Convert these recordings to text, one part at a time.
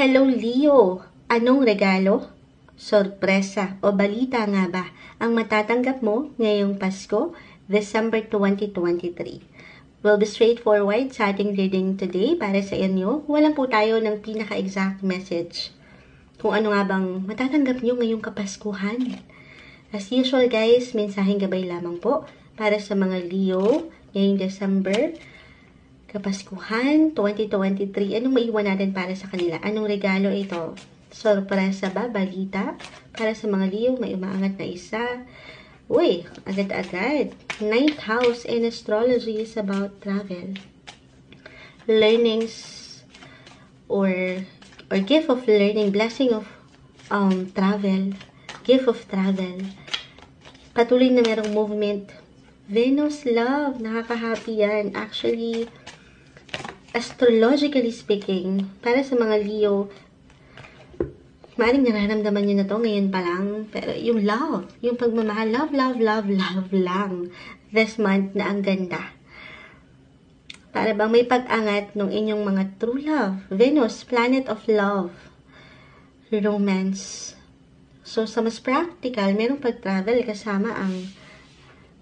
Hello Leo! Anong regalo, sorpresa o balita nga ba ang matatanggap mo ngayong Pasko, December 2023? We'll be straightforward sa ating reading today para sa inyo. Walang po tayo ng pinaka-exact message kung ano nga bang matatanggap nyo ngayong Kapaskuhan. As usual guys, mensaheng gabay lamang po para sa mga Leo ngayong December Kapaskuhan 2023. Anong maiwan natin para sa kanila? Anong regalo ito? Sorpresa ba? Balita? Para sa mga Leo, may umaangat na isa. Uy, agad-agad. 9th house in astrology is about travel. Learnings or gift of learning, blessing of travel, gift of travel. Patuloy na merong movement. Venus love, nakaka-happy yan. Actually, astrologically speaking, para sa mga Leo, maaaring nararamdaman nyo na to ngayon pa lang, pero yung love, yung pagmamahal, love lang this month na ang ganda. Para bang may pag-angat ng inyong mga true love. Venus, planet of love, romance. So, sa mas practical, merong pag-travel kasama ang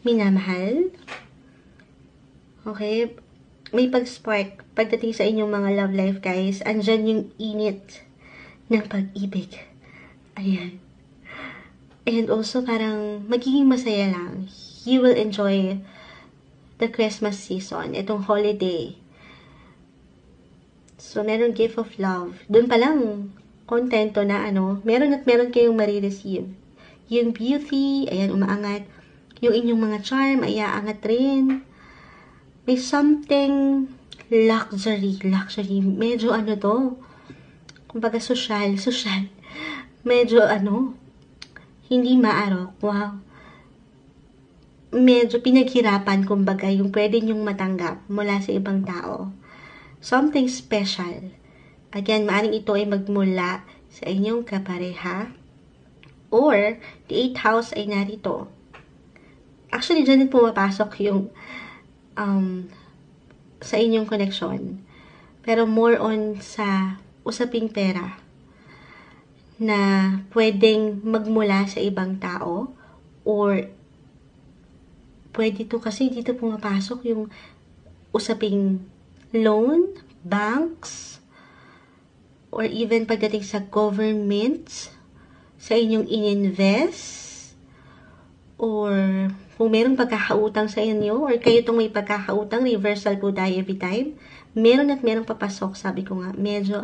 minamahal. Okay? May pag-spark pagdating sa inyong mga love life, guys. Andyan yung init ng pag-ibig. Ayan. And also, parang magiging masaya lang. You will enjoy the Christmas season. Itong holiday. So, meron gift of love. Doon pa lang, kontento na meron kayong marireceive. Yung beauty, ayan, umaangat. Yung inyong mga charm, ay aangat rin. May something luxury. Medyo to, kumbaga social. Medyo hindi maarok. Wow. Medyo pinaghirapan, kumbaga, yung pwede nyong matanggap mula sa ibang tao. Something special. Again, maaaring ito ay magmula sa inyong kapareha. Or, the 8th house ay narito. Actually, dyan din pumapasok yung sa inyong connection. Pero more on sa usaping pera na pwedeng magmula sa ibang tao or pwede to kasi dito pumapasok yung usaping loan, banks, or even pagdating sa government, sa inyong in-invest, or kung merong pagkakautang sa inyo, or kayo itong may pagkakautang, reversal po tayo every time. Meron at merong papasok, sabi ko nga, medyo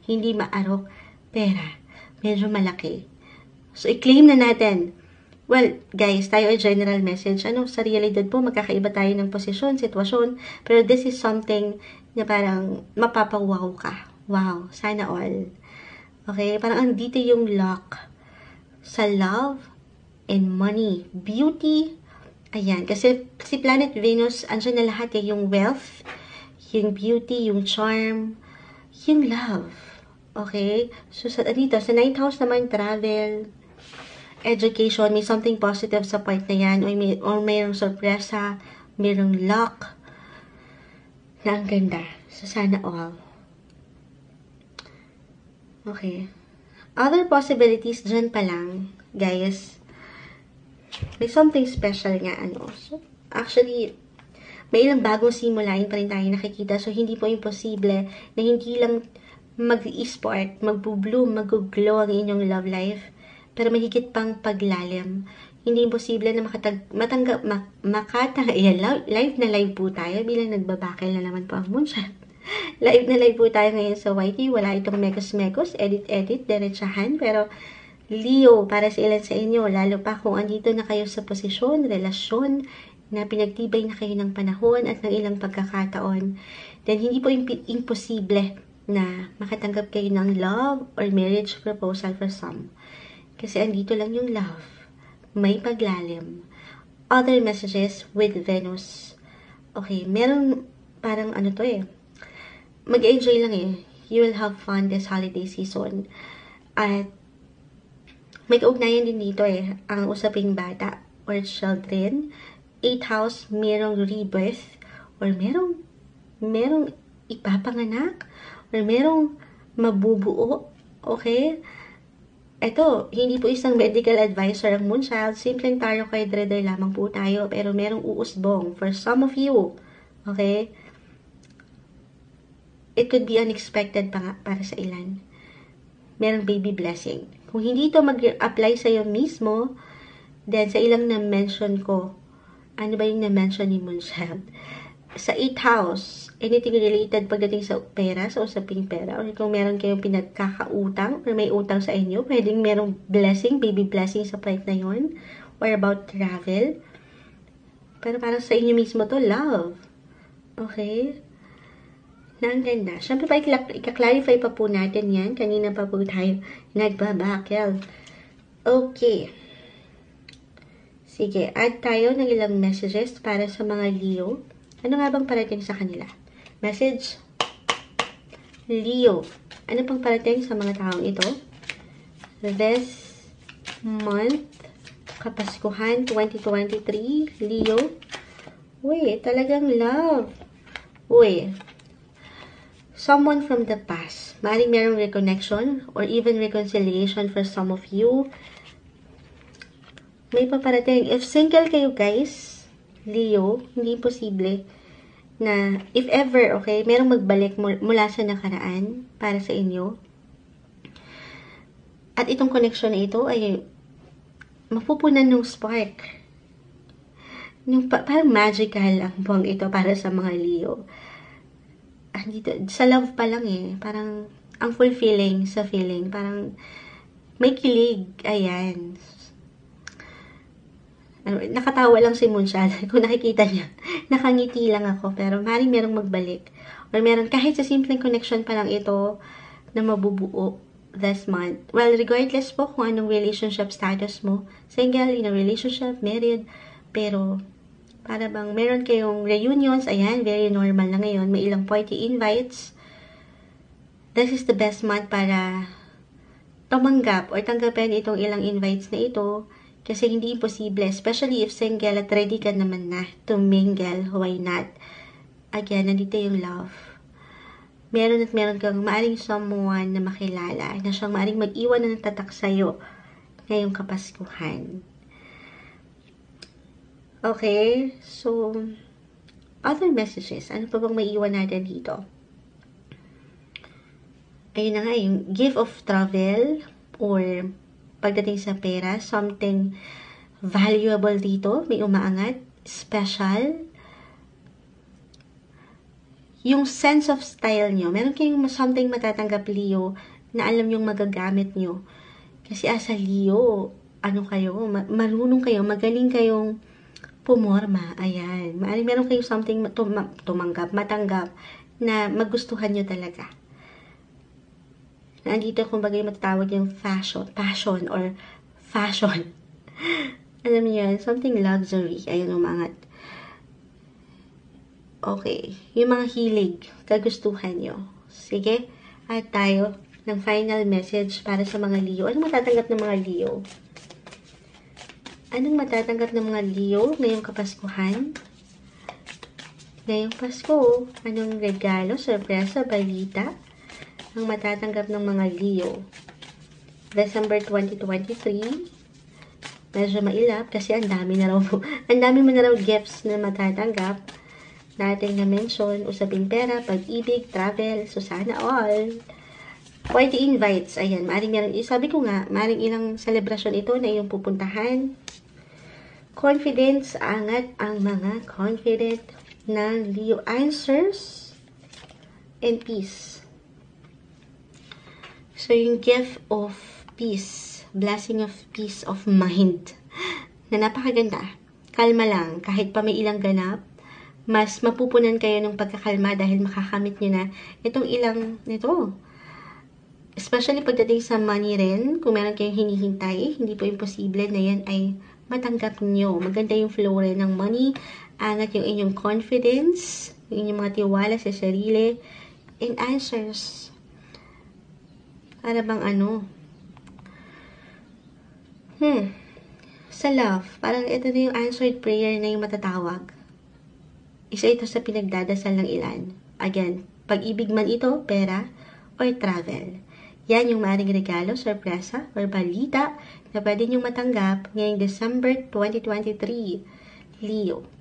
hindi maarok pera. Medyo malaki. So, i-claim na natin. Well, guys, tayo ay general message. Sa realidad po, magkakaiba tayo ng posisyon, sitwasyon, pero this is something na parang mapapawaw ka. Wow, sana all. Okay, parang andito yung luck sa love and money, beauty. Ayan, kasi si Planet Venus, andyan na lahat yung wealth, yung beauty, yung charm, yung love. Okay? So, dito, sa 9th house naman, travel, education, may something positive sa part na yan, or mayroong sorpresa, mayroong luck, na ang ganda. So, sana all. Okay. Other possibilities, dyan pa lang, guys, may something special nga So, actually, may ilang bagong simulain pa rin tayo nakikita. So, hindi po imposible na hindi lang mag-i-spark, mag-bloom, mag-glow ang inyong love life, pero mahigit pang paglalim. Hindi imposible na live na live po tayo bilang nagbabakil na naman po ang moonshot. Live na live po tayo ngayon sa YT. Wala itong mekos-mekos, edit, diretsahan, pero Leo, para sa ilan sa inyo, lalo pa kung andito na kayo sa posisyon, relasyon, na pinagtibay na kayo ng panahon at ng ilang pagkakataon, then hindi po imposible na makatanggap kayo ng love or marriage proposal for some. Kasi andito lang yung love. May paglalim. Other messages with Venus. Okay, meron parang mag-enjoy lang You will have fun this holiday season. At may kaugnayan din dito ang usaping bata or children. 8th house, merong rebirth or merong ipapanganak or merong mabubuo. Okay? Ito, hindi po isang medical advisor ang Moonchild. Simpleng tarot card reader lamang po tayo. Pero merong uusbong for some of you. Okay? It could be unexpected pa nga para sa ilan. Merong baby blessing. Kung hindi ito mag-apply sa'yo mismo, then sa ilang na-mention ko, ano ba yung na-mention ni Moonchild? Sa 8th house, anything related pagdating sa pera, sa usaping pera, or kung meron kayong pinagkakautang, or may utang sa inyo, pwedeng merong blessing, baby blessing sa point na yun, or about travel. Pero parang sa inyo mismo to, love. Okay? Na ang ganda. Siyempre pa, ika-clarify pa po natin yan. Kanina pa po tayo nagbabakil. Okay. Sige, add tayo ng ilang messages para sa mga Leo. Ano nga bang parating sa kanila? Message. Leo. Ano pang parating sa mga taong ito? This month, Kapaskuhan 2023, Leo. Uy, talagang love. Uy, someone from the past. Maaaring merong reconnection or even reconciliation for some of you. May paparating. If single kayo guys, Leo, hindi posible na if ever, okay, merong magbalik mula sa nakaraan para sa inyo. At itong connection na ito ay mapupunan ng spark. Parang magical ang buwang ito para sa mga Leo. Dito, sa love pa lang parang ang fulfilling sa feeling. Parang may kilig. Ayan. Nakatawa lang si Moonchild. Kung nakikita niya, nakangiti lang ako. Pero maaaring merong magbalik. Or meron, kahit sa simpleng connection pa lang ito na mabubuo this month. Well, regardless po kung anong relationship status mo, single, in a relationship, married, pero para bang meron kayong reunions, ayan, very normal na ngayon. May ilang party invites. This is the best month para tumanggap or tanggapin itong ilang invites na ito. Kasi hindi imposible, especially if single at ready ka naman na to mingle, why not? Again, nandito yung love. Meron at meron kang maaring someone na makilala, na siyang maaring mag-iwan na nagtatak sa'yo ngayong Kapaskuhan. Okay, so, other messages. Ano pa bang maiiwan natin dito? Ayun na nga, yung gift of travel or pagdating sa pera, something valuable dito, may umaangat, special. Yung sense of style nyo, meron kayong something matatanggap, Leo, na alam yung magagamit nyo. Kasi as a Leo, ano kayo, marunong kayo, magaling kayong pumorma, ayan. Maaring meron kayong something tumanggap, matanggap, na magustuhan nyo talaga. Nandito kumbaga yung matatawag yung passion or fashion. Alam niyo yan, something luxury. Ayun, umangat. Okay, yung mga hilig, kagustuhan nyo. Sige, at tayo ng final message para sa mga Leo. Anong matatanggap ng mga Leo? Anong matatanggap ng mga Leo ngayong Kapaskuhan? Ngayong Pasko, anong regalo, sorpresa, balita ang matatanggap ng mga Leo? December 2023. Medyo mailap kasi ang dami mo na raw gifts na matatanggap. Nating na-mention, usaping pera, pag-ibig, travel, so sana all. Party invites, ayan, maaring meron, sabi ko nga, maaring ilang celebration ito na iyong pupuntahan. Confidence, angat ang mga confident ng Leo. Answers and peace. So, yung gift of peace, blessing of peace of mind, na napakaganda. Kalma lang, kahit pa may ilang ganap, mas mapupunan kayo ng pagkakalma dahil makakamit nyo na itong ilang nito. Especially pagdating sa money rin, kung meron kayong hinihintay, hindi po imposible na yan ay matanggap nyo. Maganda yung flow rin ng money, angat yung inyong confidence, yung inyong mga tiwala sa sarili, and answers. Para bang ano? Sa love, parang ito na yung answered prayer na yung matatawag. Isa ito sa pinagdadasal ng ilan. Again, pag-ibig man ito, pera, or travel. Yan yung maaaring regalo, sorpresa, or balita na pwede niyong matanggap ngayong December 2023. Leo.